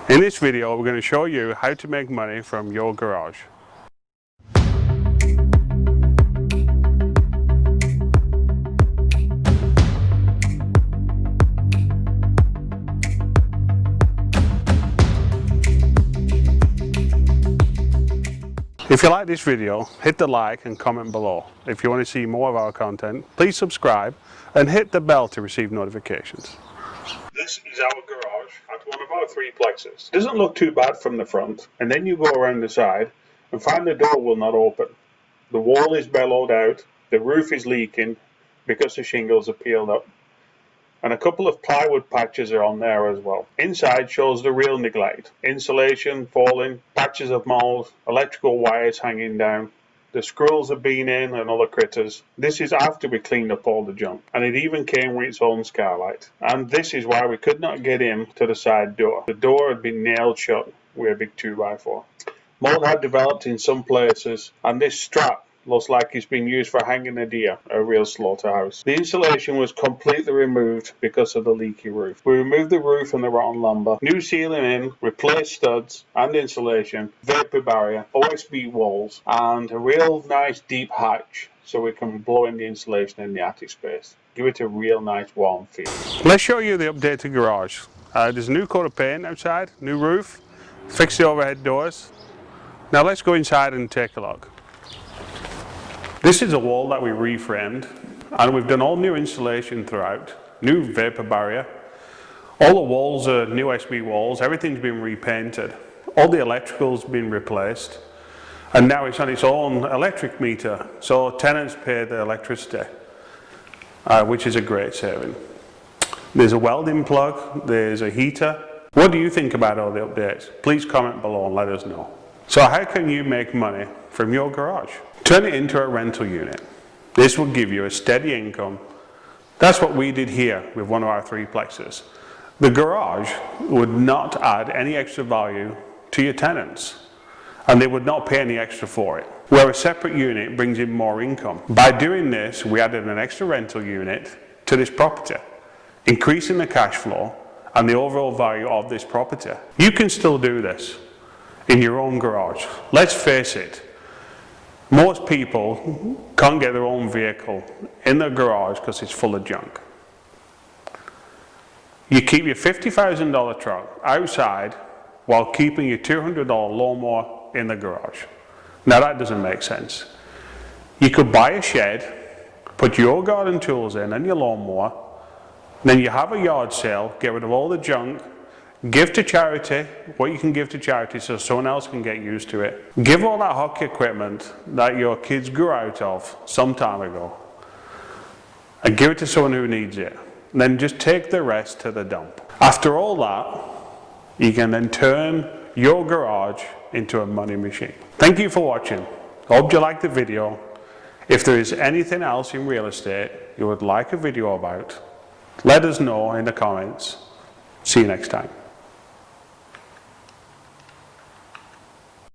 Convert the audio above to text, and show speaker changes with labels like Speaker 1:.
Speaker 1: In this video, we're going to show you how to make money from your garage. If you like this video, hit the like and comment below. If you want to see more of our content, please subscribe and hit the bell to receive notifications. This is our garage at one of our three plexes. It doesn't look too bad from the front, and then you go around the side and find the door will not open. The wall is bellowed out, the roof is leaking because the shingles are peeled up, and a couple of plywood patches are on there as well. Inside shows the real neglect. Insulation falling, patches of mold, electrical wires hanging down. The squirrels have been in and other critters. This is after we cleaned up all the junk, and it even came with its own skylight. And this is why we could not get in to the side door. The door had been nailed shut with a big 2x4. Mold had developed in some places, and this strap looks like it's been used for hanging a deer, a real slaughterhouse. The insulation was completely removed because of the leaky roof. We removed the roof and the rotten lumber, new ceiling in, replaced studs and insulation, vapor barrier, OSB walls, and a real nice deep hatch so we can blow in the insulation in the attic space. Give it a real nice warm feel. Let's show you the updated garage. There's a new coat of paint outside, new roof, fix the overhead doors. Now let's go inside and take a look. This is a wall that we reframed, and we've done all new insulation throughout, new vapor barrier. All the walls are new SB walls, everything's been repainted. All the electrical's been replaced, and now it's on its own electric meter, so tenants pay the electricity, which is a great saving. There's a welding plug, there's a heater. What do you think about all the updates? Please comment below and let us know. So how can you make money from your garage? Turn it into a rental unit. This will give you a steady income. That's what we did here with one of our three plexes. The garage would not add any extra value to your tenants, and they would not pay any extra for it. Where a separate unit brings in more income. By doing this, we added an extra rental unit to this property, increasing the cash flow and the overall value of this property. You can still do this in your own garage. Let's face it, most people can't get their own vehicle in their garage because it's full of junk. You keep your $50,000 truck outside while keeping your $200 lawnmower in the garage. Now that doesn't make sense. You could buy a shed, put your garden tools in and your lawnmower, then you have a yard sale, get rid of all the junk, give to charity what you can give to charity so someone else can get used to it. Give all that hockey equipment that your kids grew out of some time ago and give it to someone who needs it. And then just take the rest to the dump. After all that, you can then turn your garage into a money machine. Thank you for watching. Hope you liked the video. If there is anything else in real estate you would like a video about, let us know in the comments. See you next time.